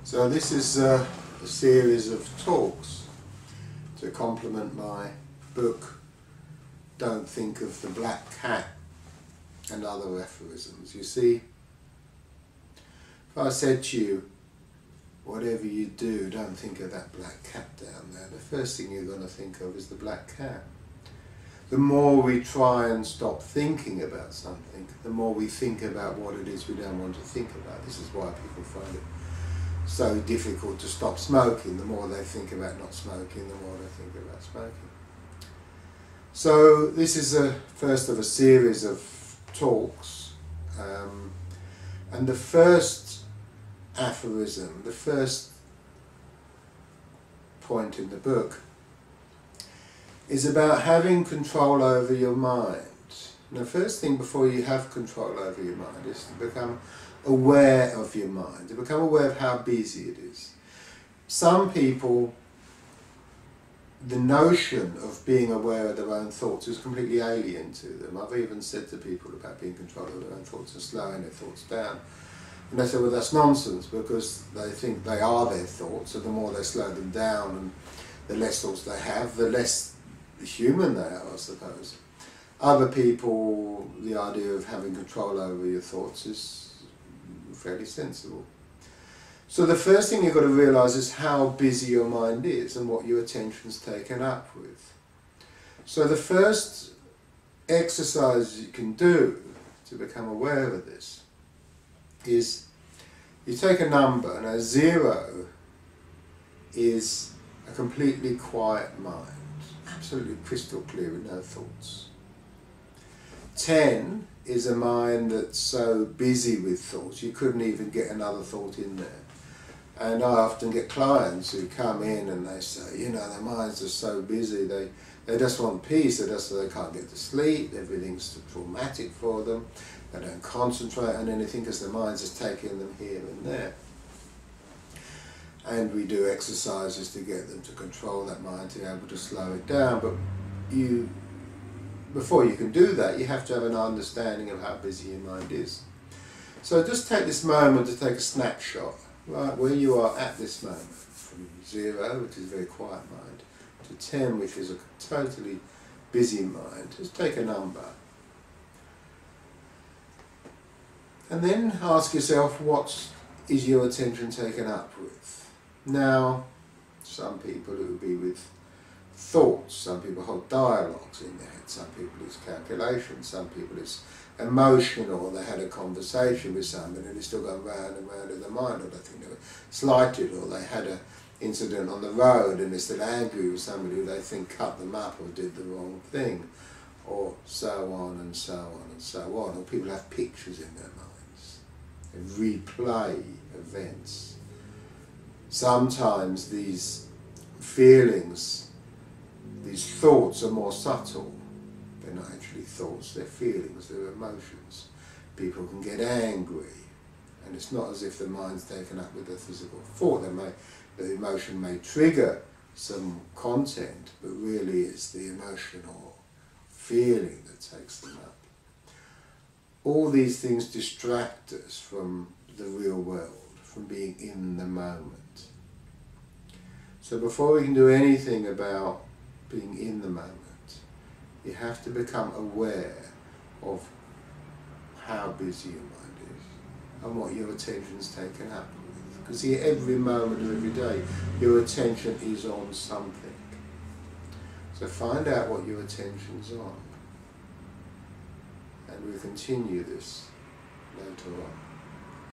So this is a series of talks to complement my book Don't Think of the Black Cat and Other Aphorisms. You see, if I said to you, whatever you do, don't think of that black cat down there, the first thing you're going to think of is the black cat. The more we try and stop thinking about something, the more we think about what it is we don't want to think about. This is why people find it so difficult to stop smoking. The more they think about not smoking, the more they think about smoking. So this is the first of a series of talks, and the first aphorism, the first point in the book, is about having control over your mind. And the first thing before you have control over your mind is to become aware of your mind, to become aware of how busy it is. Some people, the notion of being aware of their own thoughts is completely alien to them. I've even said to people about being in control of their own thoughts and slowing their thoughts down. And they say, well, that's nonsense, because they think they are their thoughts, and the more they slow them down and the less thoughts they have, the less human they are, I suppose. Other people, the idea of having control over your thoughts is fairly sensible. So the first thing you've got to realise is how busy your mind is and what your attention's taken up with. So the first exercise you can do to become aware of this is you take a number. Now 0 is a completely quiet mind, absolutely crystal clear with no thoughts. 10 is a mind that's so busy with thoughts you couldn't even get another thought in there. And I often get clients who come in and they say, you know, their minds are so busy, they just want peace, they can't get to sleep, everything's too traumatic for them, they don't concentrate on anything because their mind's just taking them here and there. And we do exercises to get them to control that mind, to be able to slow it down, but before you can do that, you have to have an understanding of how busy your mind is. So just take this moment to take a snapshot, right, where you are at this moment, from 0, which is a very quiet mind, to 10, which is a totally busy mind. Just take a number. And then ask yourself, what is your attention taken up with? Now, some people it would be with thoughts, some people hold dialogues in their head, some people it's calculation, some people it's emotional, they had a conversation with somebody and it's still going round and round in their mind, or they think they were slighted, or they had an incident on the road and they're still angry with somebody who they think cut them up or did the wrong thing, or so on and so on and so on. Or people have pictures in their minds, they replay events. Sometimes these feelings, these thoughts are more subtle. They're not actually thoughts, they're feelings, they're emotions. People can get angry, and it's not as if the mind's taken up with a physical thought. The emotion may trigger some content, but really it's the emotional feeling that takes them up. All these things distract us from the real world, from being in the moment. So before we can do anything about being in the moment, you have to become aware of how busy your mind is and what your attention's taken up with. Because every moment of every day, your attention is on something. So find out what your attention's on. And we'll continue this later on.